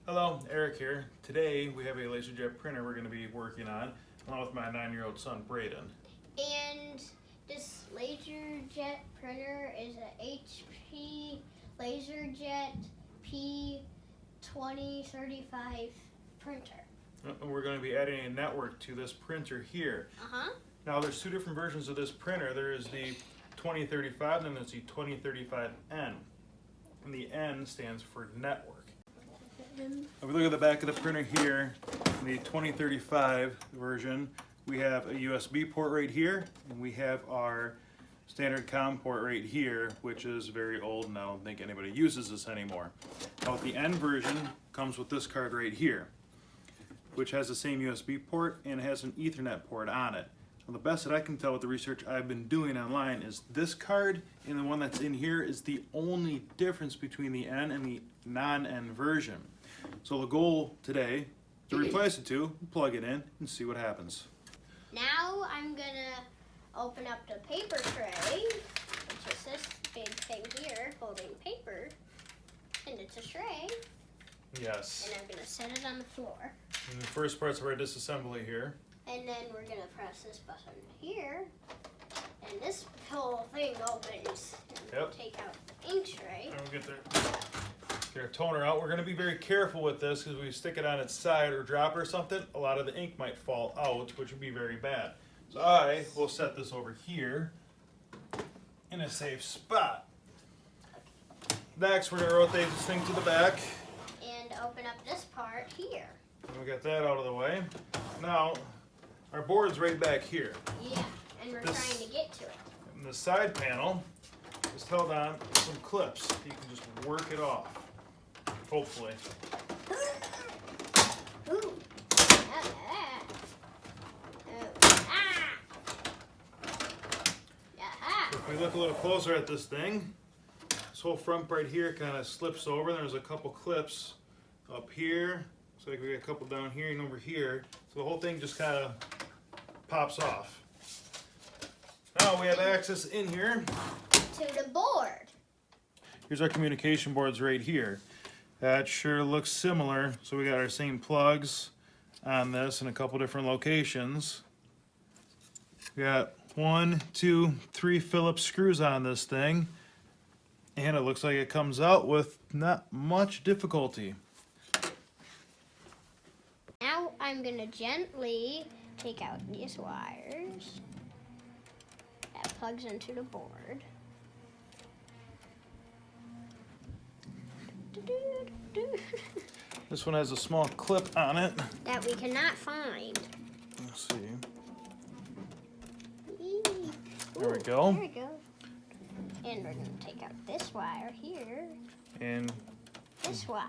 Hello, Eric here. Today we have a laserjet printer we're going to be working on along with my 9-year-old son Braden. And this laserjet printer is an HP laserjet P2035 printer. And we're going to be adding a network to this printer here. Now there's two different versions of this printer. There is the 2035 and there's the 2035N. And the N stands for network. If we look at the back of the printer here, in the 2035 version, we have a USB port right here, and we have our standard COM port right here, which is very old and I don't think anybody uses this anymore. Now with the N version, comes with this card right here, which has the same USB port and has an Ethernet port on it. Now the best that I can tell with the research I've been doing online is this card and the one that's in here is the only difference between the N and the non-N version. So the goal today is to replace the two, plug it in, and see what happens. Now I'm gonna open up the paper tray, which is this big thing here holding paper, and it's a tray. Yes. And I'm gonna set it on the floor. And the first part's of our disassembly here. And then we're gonna press this button here, and this whole thing opens. And Yep. take out the ink tray. And we'll get our toner out. We're going to be very careful with this because if we stick it on its side or drop it or something, a lot of the ink might fall out, which would be very bad. So I will set this over here in a safe spot. Next, we're going to rotate this thing to the back. And open up this part here. And we got that out of the way. Now, our board's right back here. Yeah, and we're trying to get to it. And the side panel is held on with some clips. You can just work it off. Hopefully. Ooh. If we look a little closer at this thing, this whole front part here kind of slips over. There's a couple clips up here. Looks like we got a couple down here and over here. So the whole thing just kind of pops off. Now we have access in here To the board. Here's our communication boards right here. That sure looks similar. So we got our same plugs on this in a couple different locations. We got 1, 2, 3 Phillips screws on this thing. And it looks like it comes out with not much difficulty. Now I'm going to gently take out these wires. That plugs into the board. This one has a small clip on it. That we cannot find. Let's see. There we go. There we go. And we're going to take out this wire here. And This wire.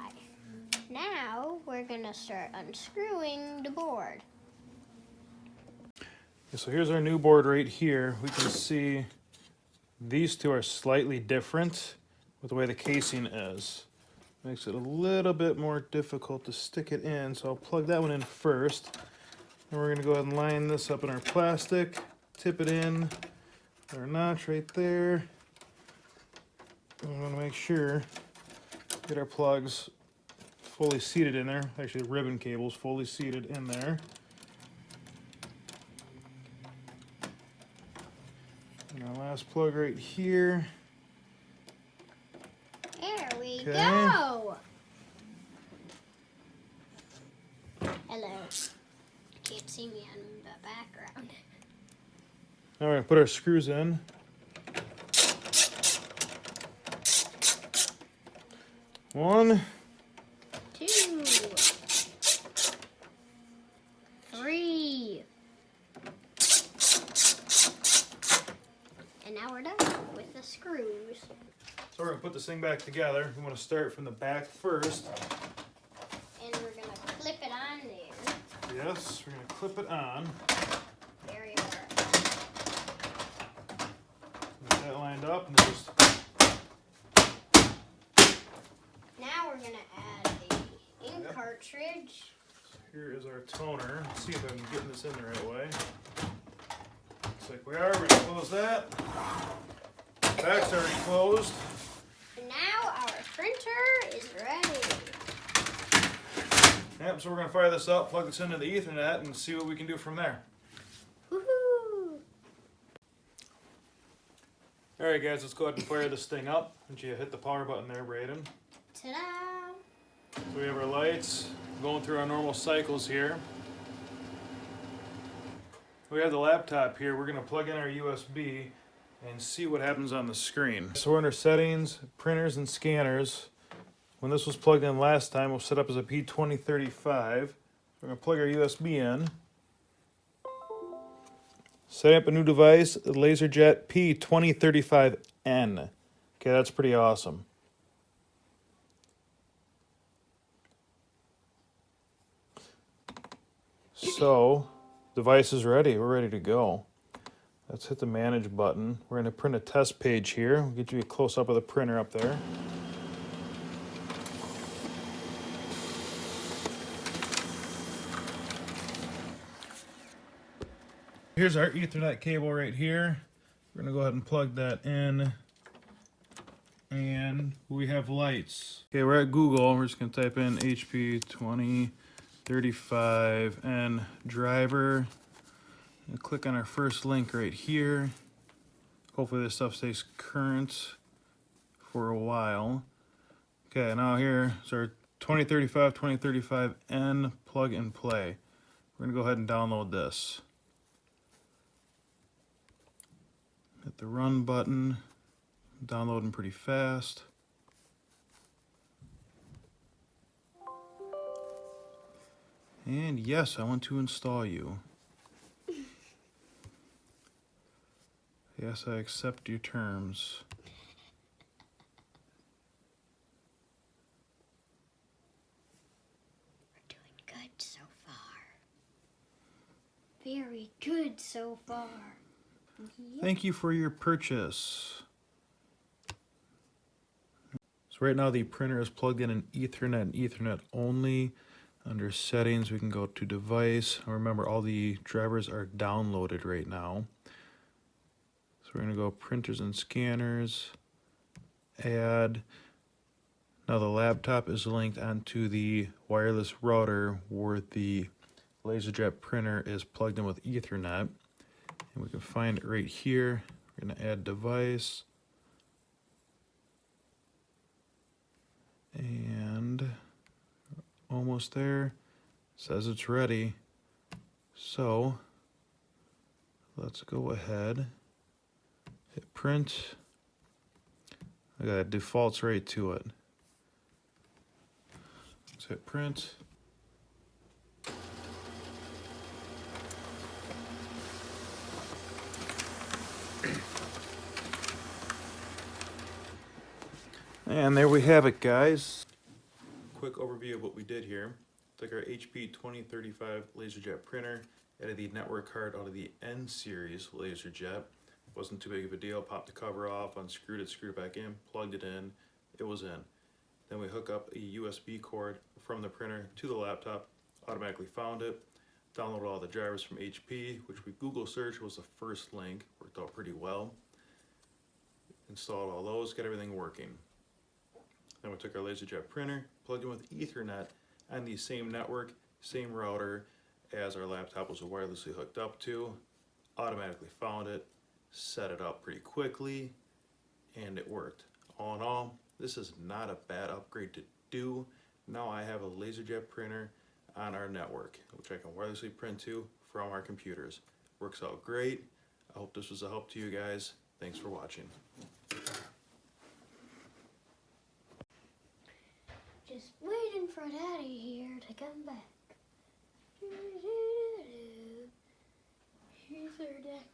Now we're going to start unscrewing the board. so here's our new board right here. We can see these two are slightly different with the way the casing is. Makes it a little bit more difficult to stick it in, so I'll plug that one in first. And we're going to go ahead and line this up in our plastic, tip it in, our notch right there. And we want to make sure get our plugs fully seated in there. Actually, the ribbon cable's fully seated in there. And our last plug right here. There we Okay. go. Hello. Can't see me on the background. All right, put our screws in. One, 2, 3. And now we're done with the screws. so we're gonna put this thing back together. We want to start from the back first. And we're going to clip it on there. Yes, we're gonna clip it on. There you are. Get that lined up and just. Now we're going to add the ink cartridge. Here is our toner. Let's see if I'm getting this in the right way. Looks like we are. We're gonna close that. Back's already closed. And now our printer is ready. Yep, so we're going to fire this up, plug this into the Ethernet, and see what we can do from there. Woohoo! Alright guys, let's go ahead and fire this thing up. Once you hit the power button there, Braden. Ta-da! So we have our lights going through our normal cycles here. We have the laptop here. We're going to plug in our USB and see what happens on the screen. So we're under settings, printers and scanners. When this was plugged in last time, it was set up as a P2035. We're going to plug our USB in. Set up a new device, LaserJet P2035N. Okay, that's pretty awesome. So, device is ready. We're ready to go. Let's hit the manage button. We're going to print a test page here. We'll get you a close-up of the printer up there. Here's our Ethernet cable right here. We're going to go ahead and plug that in. And we have lights. Okay, we're at Google. We're just going to type in HP2035 and driver. And click on our first link right here. Hopefully this stuff stays current for a while. Okay, now here is our 2035N plug and play. We're going to go ahead and download this. Hit the run button. Downloading pretty fast. And yes, I want to install you. Yes, I accept your terms. We're doing good so far. Very good so far. Yep. Thank you for your purchase. So right now the printer is plugged in an Ethernet and Ethernet only. Under settings, we can go to device. Remember, all the drivers are downloaded right now. So we're going to go printers and scanners, add. Now the laptop is linked onto the wireless router where the LaserJet printer is plugged in with Ethernet. And we can find it right here. We're going to add device. And almost there. Says it's ready. So let's go ahead. Hit print. I got it defaults right to it. Let's hit print. And there we have it, guys. Quick overview of what we did here. Took our HP2035 LaserJet printer, added the NetWork card out of the N series LaserJet. Wasn't too big of a deal. Popped the cover off, unscrewed it, screwed it back in, plugged it in. It was in. Then we hook up a USB cord from the printer to the laptop. Automatically found it. Downloaded all the drivers from HP, which we Google searched was the first link. Worked out pretty well. Installed all those, got everything working. Then we took our LaserJet printer, plugged in with Ethernet on the same network, same router as our laptop was wirelessly hooked up to. Automatically found it, set it up pretty quickly, and it worked. All in all, this is not a bad upgrade to do. Now I have a LaserJet printer on our network, which I can wirelessly print to from our computers. Works out great. I hope this was a help to you guys. Thanks for watching. Just waiting for Daddy here to come back. He's our dad.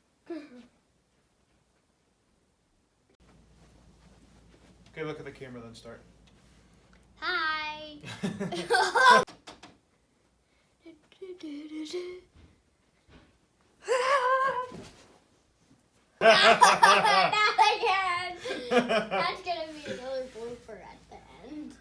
Okay, look at the camera then start. Hi. Not again. That's gonna